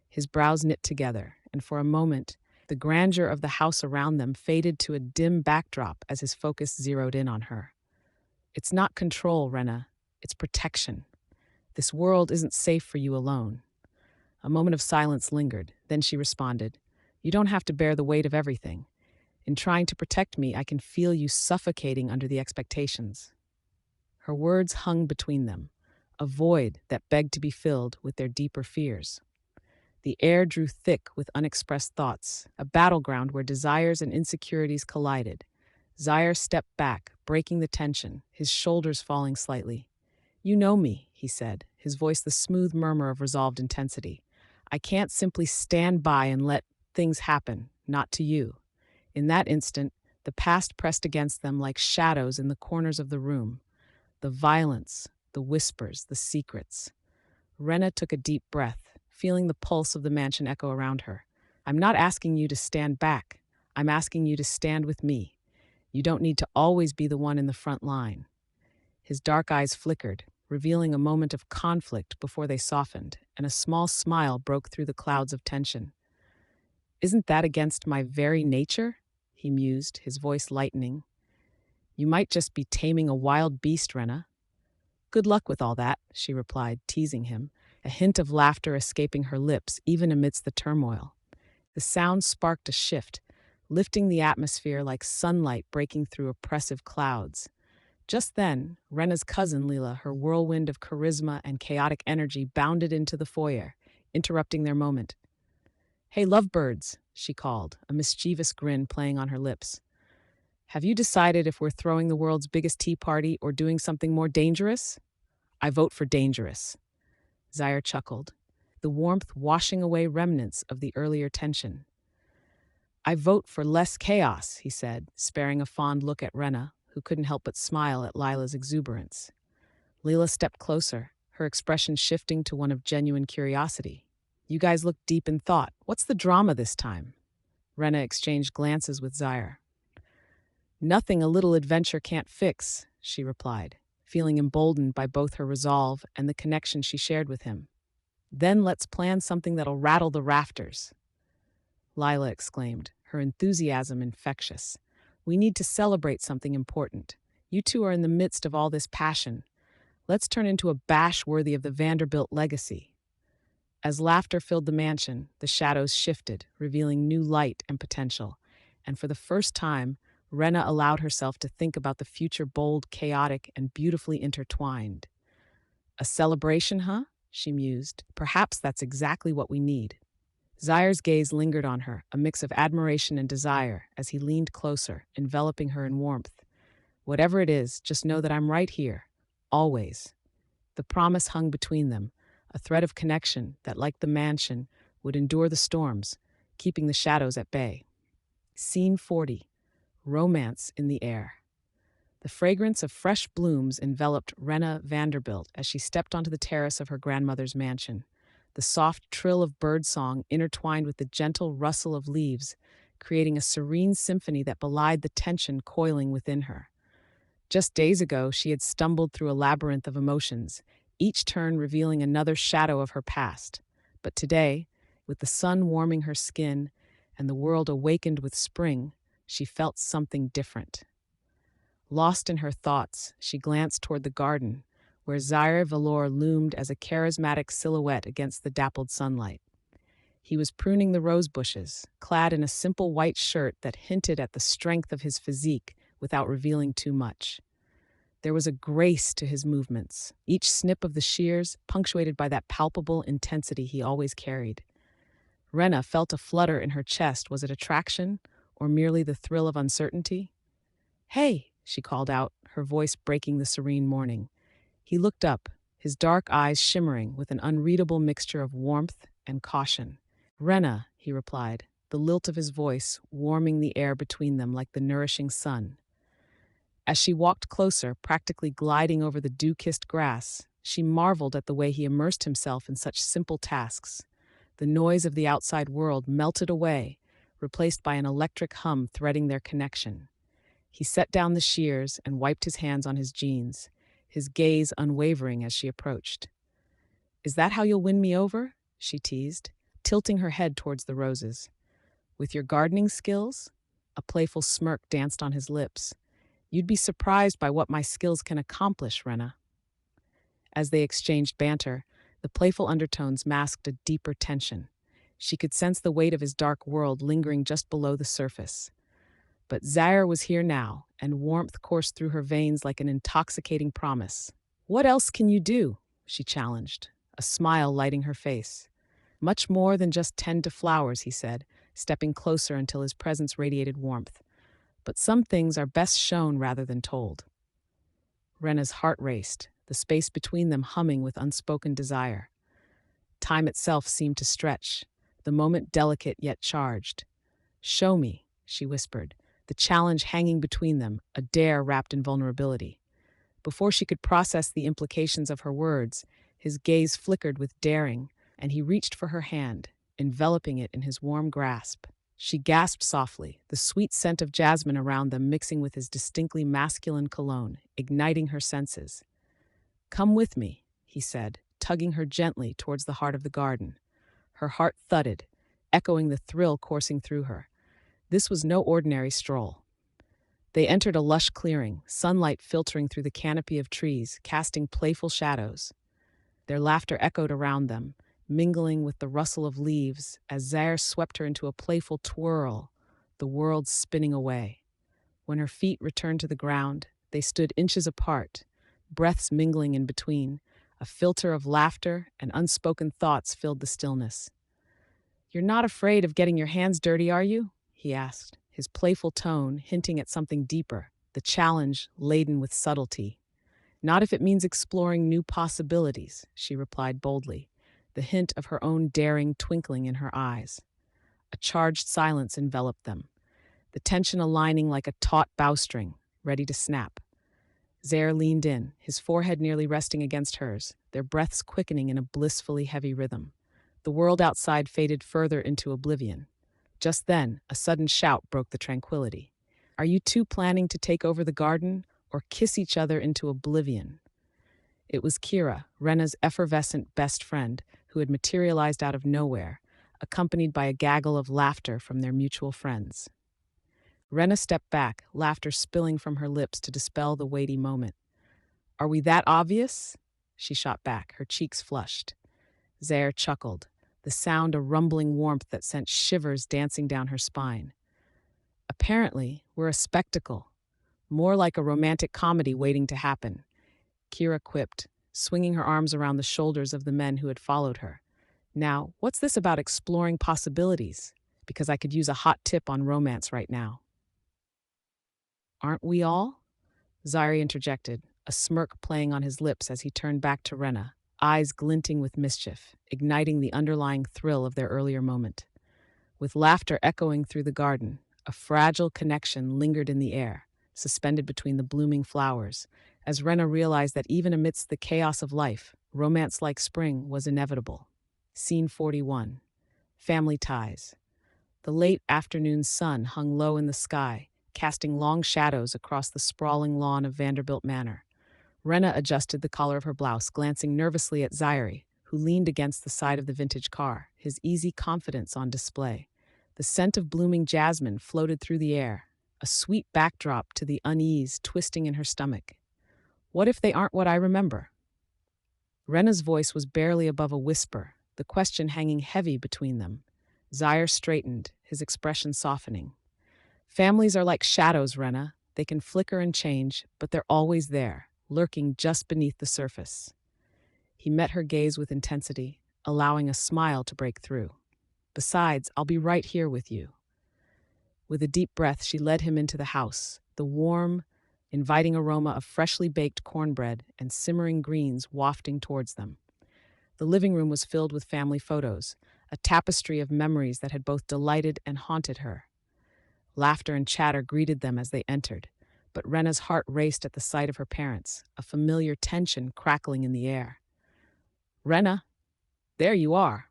His brows knit together, and for a moment, the grandeur of the house around them faded to a dim backdrop as his focus zeroed in on her. "It's not control, Wrenna. It's protection. This world isn't safe for you alone." A moment of silence lingered, then she responded, "You don't have to bear the weight of everything. In trying to protect me, I can feel you suffocating under the expectations." Her words hung between them, a void that begged to be filled with their deeper fears. The air drew thick with unexpressed thoughts, a battleground where desires and insecurities collided. Zaire stepped back, breaking the tension, his shoulders falling slightly. "You know me," he said, his voice the smooth murmur of resolved intensity. "I can't simply stand by and let things happen, not to you." In that instant, the past pressed against them like shadows in the corners of the room. The violence, the whispers, the secrets. Wrenna took a deep breath, feeling the pulse of the mansion echo around her. "I'm not asking you to stand back. I'm asking you to stand with me. You don't need to always be the one in the front line." His dark eyes flickered, revealing a moment of conflict before they softened, and a small smile broke through the clouds of tension. "Isn't that against my very nature?" he mused, his voice lightening. "You might just be taming a wild beast, Wrenna." "Good luck with all that," she replied, teasing him, a hint of laughter escaping her lips even amidst the turmoil. The sound sparked a shift, lifting the atmosphere like sunlight breaking through oppressive clouds. Just then, Wrenna's cousin Leela, her whirlwind of charisma and chaotic energy, bounded into the foyer, interrupting their moment. "Hey, lovebirds," she called, a mischievous grin playing on her lips. "Have you decided if we're throwing the world's biggest tea party or doing something more dangerous?" "I vote for dangerous," Zaire chuckled, the warmth washing away remnants of the earlier tension. "I vote for less chaos," he said, sparing a fond look at Wrenna, who couldn't help but smile at Lila's exuberance. Leela stepped closer, her expression shifting to one of genuine curiosity. "You guys look deep in thought. What's the drama this time?" Wrenna exchanged glances with Zaire. "Nothing a little adventure can't fix," she replied, feeling emboldened by both her resolve and the connection she shared with him. "Then let's plan something that'll rattle the rafters," Lila exclaimed, her enthusiasm infectious. "We need to celebrate something important. You two are in the midst of all this passion. Let's turn into a bash worthy of the Vanderbilt legacy." As laughter filled the mansion, the shadows shifted, revealing new light and potential. And for the first time, Wrenna allowed herself to think about the future bold, chaotic, and beautifully intertwined. "A celebration, huh?" she mused. "Perhaps that's exactly what we need." Zaire's gaze lingered on her, a mix of admiration and desire, as he leaned closer, enveloping her in warmth. "Whatever it is, just know that I'm right here. Always." The promise hung between them, a thread of connection that, like the mansion, would endure the storms, keeping the shadows at bay. Scene 40. Romance in the air. The fragrance of fresh blooms enveloped Wrenna Vanderbilt as she stepped onto the terrace of her grandmother's mansion. The soft trill of birdsong intertwined with the gentle rustle of leaves, creating a serene symphony that belied the tension coiling within her. Just days ago, she had stumbled through a labyrinth of emotions, each turn revealing another shadow of her past. But today, with the sun warming her skin and the world awakened with spring, she felt something different. Lost in her thoughts, she glanced toward the garden, where Zaire Vellore loomed as a charismatic silhouette against the dappled sunlight. He was pruning the rose bushes, clad in a simple white shirt that hinted at the strength of his physique without revealing too much. There was a grace to his movements, each snip of the shears punctuated by that palpable intensity he always carried. Wrenna felt a flutter in her chest. Was it attraction, or merely the thrill of uncertainty? "Hey," she called out, her voice breaking the serene morning. He looked up, his dark eyes shimmering with an unreadable mixture of warmth and caution. "Wrenna," he replied, the lilt of his voice warming the air between them like the nourishing sun. As she walked closer, practically gliding over the dew-kissed grass, she marveled at the way he immersed himself in such simple tasks. The noise of the outside world melted away, replaced by an electric hum threading their connection. He set down the shears and wiped his hands on his jeans, his gaze unwavering as she approached. "Is that how you'll win me over?" she teased, tilting her head towards the roses. "With your gardening skills?" A playful smirk danced on his lips. "You'd be surprised by what my skills can accomplish, Wrenna." As they exchanged banter, the playful undertones masked a deeper tension. She could sense the weight of his dark world lingering just below the surface. But Zaire was here now, and warmth coursed through her veins like an intoxicating promise. "What else can you do?" she challenged, a smile lighting her face. "Much more than just tend to flowers," he said, stepping closer until his presence radiated warmth. "But some things are best shown rather than told." Wrenna's heart raced, the space between them humming with unspoken desire. Time itself seemed to stretch, the moment delicate yet charged. "Show me," she whispered, the challenge hanging between them, a dare wrapped in vulnerability. Before she could process the implications of her words, his gaze flickered with daring, and he reached for her hand, enveloping it in his warm grasp. She gasped softly, the sweet scent of jasmine around them mixing with his distinctly masculine cologne, igniting her senses. "Come with me," he said, tugging her gently towards the heart of the garden. Her heart thudded, echoing the thrill coursing through her. This was no ordinary stroll. They entered a lush clearing, sunlight filtering through the canopy of trees, casting playful shadows. Their laughter echoed around them, mingling with the rustle of leaves as Zaire swept her into a playful twirl, the world spinning away. When her feet returned to the ground, They stood inches apart, breaths mingling in between. A filter of laughter and unspoken thoughts filled the stillness. "You're not afraid of getting your hands dirty, are you?" he asked, his playful tone hinting at something deeper, the challenge laden with subtlety. "Not if it means exploring new possibilities," she replied boldly, the hint of her own daring twinkling in her eyes. A charged silence enveloped them, the tension aligning like a taut bowstring, ready to snap. Zaire leaned in, his forehead nearly resting against hers, their breaths quickening in a blissfully heavy rhythm. The world outside faded further into oblivion. Just then, a sudden shout broke the tranquility. "Are you two planning to take over the garden or kiss each other into oblivion?" It was Kira, Wrenna's effervescent best friend, who had materialized out of nowhere, accompanied by a gaggle of laughter from their mutual friends. Wrenna stepped back, laughter spilling from her lips to dispel the weighty moment. "Are we that obvious?" she shot back, her cheeks flushed. Zaire chuckled, the sound a rumbling warmth that sent shivers dancing down her spine. "Apparently, we're a spectacle, more like a romantic comedy waiting to happen," Kira quipped, swinging her arms around the shoulders of the men who had followed her. "Now, what's this about exploring possibilities? Because I could use a hot tip on romance right now." "Aren't we all?" Zaire interjected, a smirk playing on his lips as he turned back to Wrenna, eyes glinting with mischief, igniting the underlying thrill of their earlier moment. With laughter echoing through the garden, a fragile connection lingered in the air, suspended between the blooming flowers, as Wrenna realized that even amidst the chaos of life, romance like spring was inevitable. Scene 41. Family ties. The late afternoon sun hung low in the sky, casting long shadows across the sprawling lawn of Vanderbilt Manor. Wrenna adjusted the collar of her blouse, glancing nervously at Zaire, who leaned against the side of the vintage car, his easy confidence on display. The scent of blooming jasmine floated through the air, a sweet backdrop to the unease twisting in her stomach. "What if they aren't what I remember?" Wrenna's voice was barely above a whisper, the question hanging heavy between them. Zaire straightened, his expression softening. "Families are like shadows, Wrenna. They can flicker and change, but they're always there, lurking just beneath the surface." He met her gaze with intensity, allowing a smile to break through. "Besides, I'll be right here with you." With a deep breath, she led him into the house, the warm, inviting aroma of freshly baked cornbread and simmering greens wafting towards them. The living room was filled with family photos, a tapestry of memories that had both delighted and haunted her. Laughter and chatter greeted them as they entered, but Wrenna's heart raced at the sight of her parents, a familiar tension crackling in the air. "Wrenna, there you are."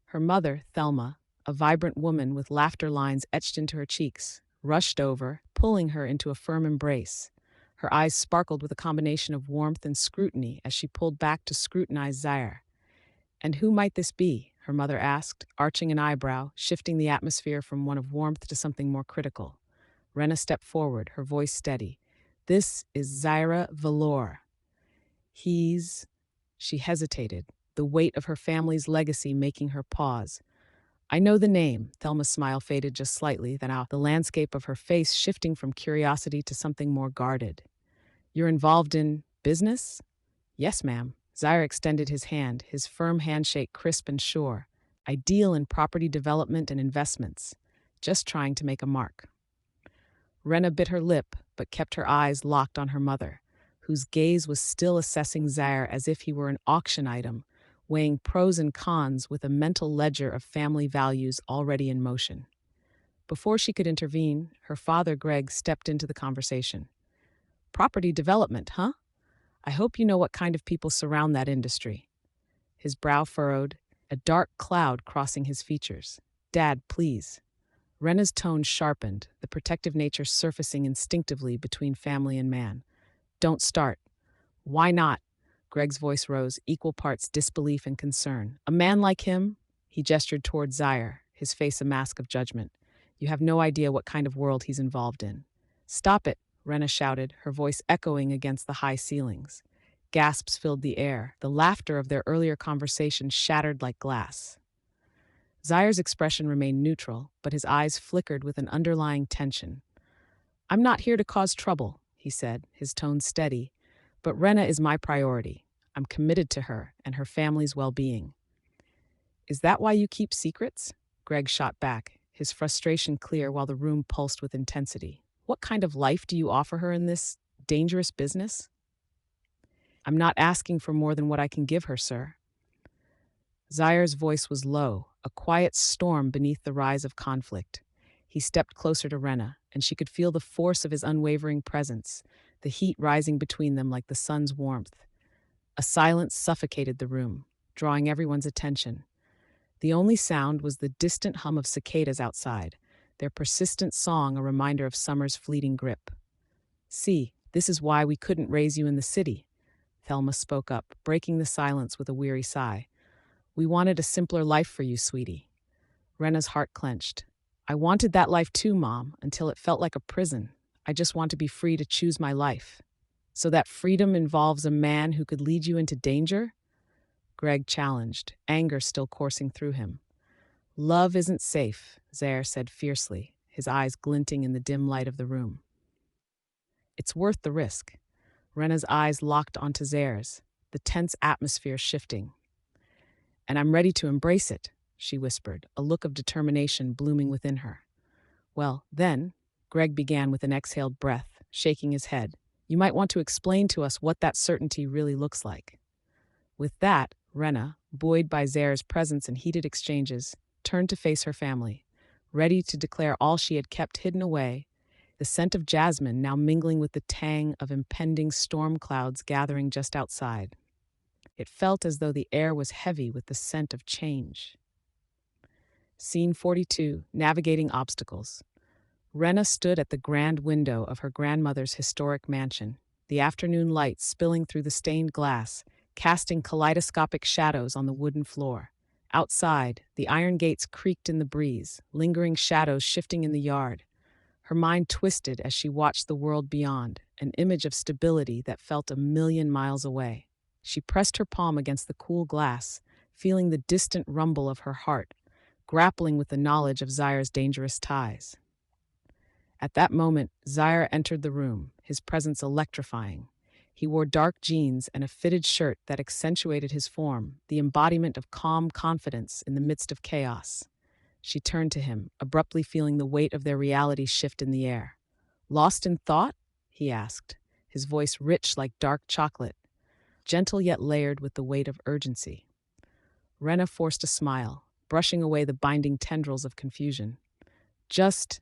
Her mother, Thelma, a vibrant woman with laughter lines etched into her cheeks, rushed over, pulling her into a firm embrace. Her eyes sparkled with a combination of warmth and scrutiny as she pulled back to scrutinize Zaire. "And who might this be?" her mother asked, arching an eyebrow, shifting the atmosphere from one of warmth to something more critical. Wrenna stepped forward, her voice steady. "This is Zaire Vellore. He's—" She hesitated, the weight of her family's legacy making her pause. "I know the name." Thelma's smile faded just slightly, then out, the landscape of her face shifting from curiosity to something more guarded. "You're involved in business?" "Yes, ma'am." Zaire extended his hand, his firm handshake crisp and sure. "I deal in property development and investments. Just trying to make a mark." Wrenna bit her lip, but kept her eyes locked on her mother, whose gaze was still assessing Zaire as if he were an auction item, weighing pros and cons with a mental ledger of family values already in motion. Before she could intervene, her father, Greg, stepped into the conversation. "Property development, huh? I hope you know what kind of people surround that industry." His brow furrowed, a dark cloud crossing his features. "Dad, please." Wrenna's tone sharpened, the protective nature surfacing instinctively between family and man. "Don't start." "Why not?" Greg's voice rose, equal parts disbelief and concern. "A man like him?" He gestured toward Zaire, his face a mask of judgment. "You have no idea what kind of world he's involved in." "Stop it," Wrenna shouted, her voice echoing against the high ceilings. Gasps filled the air, the laughter of their earlier conversation shattered like glass. Zaire's expression remained neutral, but his eyes flickered with an underlying tension. "I'm not here to cause trouble," he said, his tone steady. But Wrenna is my priority. I'm committed to her and her family's well-being. Is that why you keep secrets? Greg shot back, his frustration clear while the room pulsed with intensity. What kind of life do you offer her in this dangerous business? I'm not asking for more than what I can give her, sir. Zaire's voice was low, a quiet storm beneath the rise of conflict. He stepped closer to Wrenna, and she could feel the force of his unwavering presence, the heat rising between them like the sun's warmth. A silence suffocated the room, drawing everyone's attention. The only sound was the distant hum of cicadas outside, their persistent song a reminder of summer's fleeting grip. See, this is why we couldn't raise you in the city, Thelma spoke up, breaking the silence with a weary sigh. We wanted a simpler life for you, sweetie. Wrenna's heart clenched. I wanted that life too, Mom, until it felt like a prison. I just want to be free to choose my life. So that freedom involves a man who could lead you into danger? Greg challenged, anger still coursing through him. Love isn't safe, Zaire said fiercely, his eyes glinting in the dim light of the room. It's worth the risk. Wrenna's eyes locked onto Zaire's, the tense atmosphere shifting. And I'm ready to embrace it, she whispered, a look of determination blooming within her. Well, then, Greg began with an exhaled breath, shaking his head. You might want to explain to us what that certainty really looks like. With that, Wrenna, buoyed by Zaire's presence and heated exchanges, turned to face her family, ready to declare all she had kept hidden away, the scent of jasmine now mingling with the tang of impending storm clouds gathering just outside. It felt as though the air was heavy with the scent of change. Scene 42, Navigating Obstacles. Wrenna stood at the grand window of her grandmother's historic mansion, the afternoon light spilling through the stained glass, casting kaleidoscopic shadows on the wooden floor. Outside, the iron gates creaked in the breeze, lingering shadows shifting in the yard. Her mind twisted as she watched the world beyond, an image of stability that felt a million miles away. She pressed her palm against the cool glass, feeling the distant rumble of her heart, grappling with the knowledge of Zaire's dangerous ties. At that moment, Zaire entered the room, his presence electrifying. He wore dark jeans and a fitted shirt that accentuated his form, the embodiment of calm confidence in the midst of chaos. She turned to him, abruptly feeling the weight of their reality shift in the air. Lost in thought? He asked, his voice rich like dark chocolate, gentle yet layered with the weight of urgency. Wrenna forced a smile, brushing away the binding tendrils of confusion. Just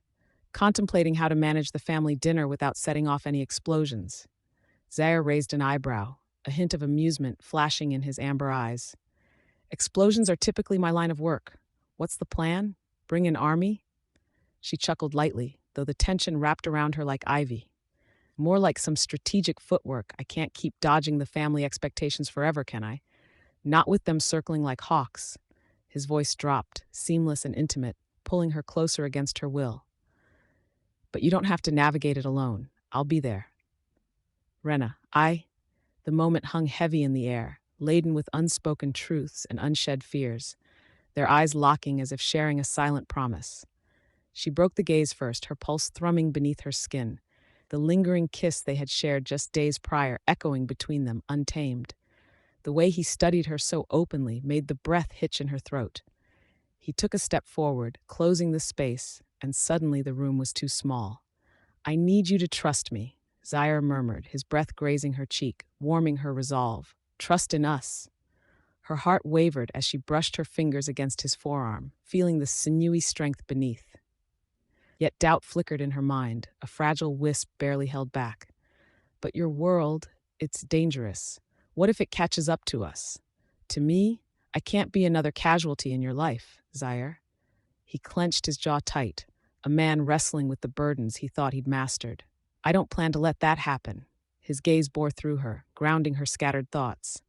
contemplating how to manage the family dinner without setting off any explosions. Zaire raised an eyebrow, a hint of amusement flashing in his amber eyes. Explosions are typically my line of work. What's the plan? Bring an army? She chuckled lightly, though the tension wrapped around her like ivy. More like some strategic footwork. I can't keep dodging the family expectations forever, can I? Not with them circling like hawks. His voice dropped, seamless and intimate, pulling her closer against her will. But you don't have to navigate it alone. I'll be there. Wrenna, the moment hung heavy in the air, laden with unspoken truths and unshed fears, their eyes locking as if sharing a silent promise. She broke the gaze first, her pulse thrumming beneath her skin, the lingering kiss they had shared just days prior echoing between them, untamed. The way he studied her so openly made the breath hitch in her throat. He took a step forward, closing the space, and suddenly the room was too small. I need you to trust me, Zaire murmured, his breath grazing her cheek, warming her resolve. Trust in us. Her heart wavered as she brushed her fingers against his forearm, feeling the sinewy strength beneath. Yet doubt flickered in her mind, a fragile wisp barely held back. But your world, it's dangerous. What if it catches up to us? To me, I can't be another casualty in your life, Zaire. He clenched his jaw tight, a man wrestling with the burdens he thought he'd mastered. I don't plan to let that happen. His gaze bore through her, grounding her scattered thoughts.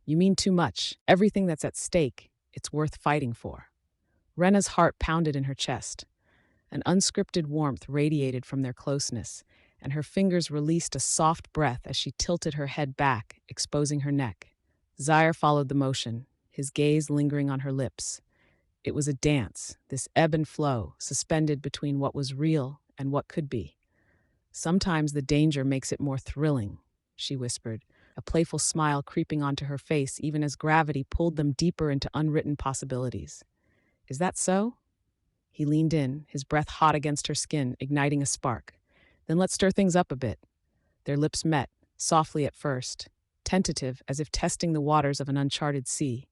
You mean too much. Everything that's at stake, it's worth fighting for. Wrenna's heart pounded in her chest. An unscripted warmth radiated from their closeness, and her fingers released a soft breath as she tilted her head back, exposing her neck. Zaire followed the motion, his gaze lingering on her lips. It was a dance, this ebb and flow, suspended between what was real and what could be. Sometimes the danger makes it more thrilling, she whispered, a playful smile creeping onto her face even as gravity pulled them deeper into unwritten possibilities. Is that so? He leaned in, his breath hot against her skin, igniting a spark. Then let's stir things up a bit. Their lips met, softly at first, tentative as if testing the waters of an uncharted sea.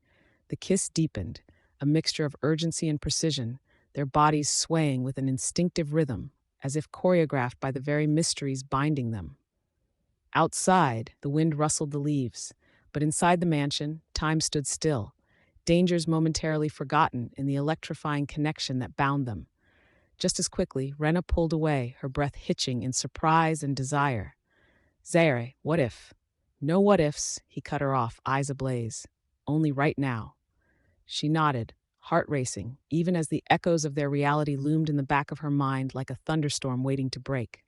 The kiss deepened, a mixture of urgency and precision, their bodies swaying with an instinctive rhythm, as if choreographed by the very mysteries binding them. Outside, the wind rustled the leaves, but inside the mansion, time stood still, dangers momentarily forgotten in the electrifying connection that bound them. Just as quickly, Wrenna pulled away, her breath hitching in surprise and desire. Zaire, what if? No what ifs, he cut her off, eyes ablaze. Only right now. She nodded, heart racing, even as the echoes of their reality loomed in the back of her mind like a thunderstorm waiting to break.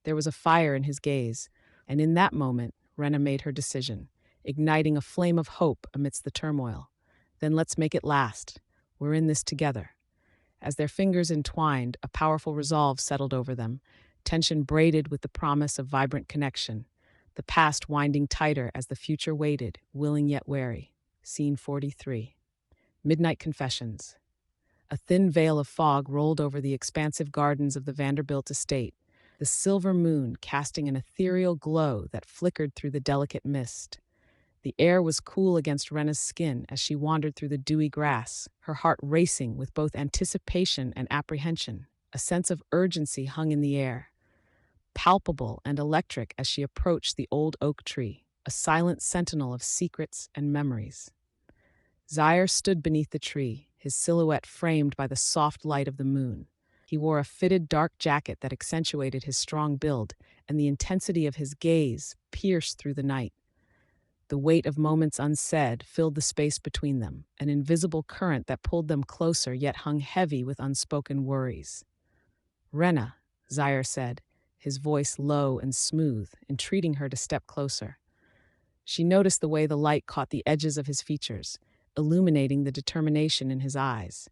There was a fire in his gaze, and in that moment, Wrenna made her decision, igniting a flame of hope amidst the turmoil. Then let's make it last. We're in this together. As their fingers entwined, a powerful resolve settled over them, tension braided with the promise of vibrant connection, the past winding tighter as the future waited, willing yet wary. Scene 43. Midnight Confessions. A thin veil of fog rolled over the expansive gardens of the Vanderbilt estate, the silver moon casting an ethereal glow that flickered through the delicate mist. The air was cool against Wrenna's skin as she wandered through the dewy grass, her heart racing with both anticipation and apprehension. A sense of urgency hung in the air, palpable and electric as she approached the old oak tree, a silent sentinel of secrets and memories. Zaire stood beneath the tree, his silhouette framed by the soft light of the moon. He wore a fitted dark jacket that accentuated his strong build, and the intensity of his gaze pierced through the night. The weight of moments unsaid filled the space between them, an invisible current that pulled them closer yet hung heavy with unspoken worries. Wrenna, Zaire said, his voice low and smooth, entreating her to step closer. She noticed the way the light caught the edges of his features, illuminating the determination in his eyes.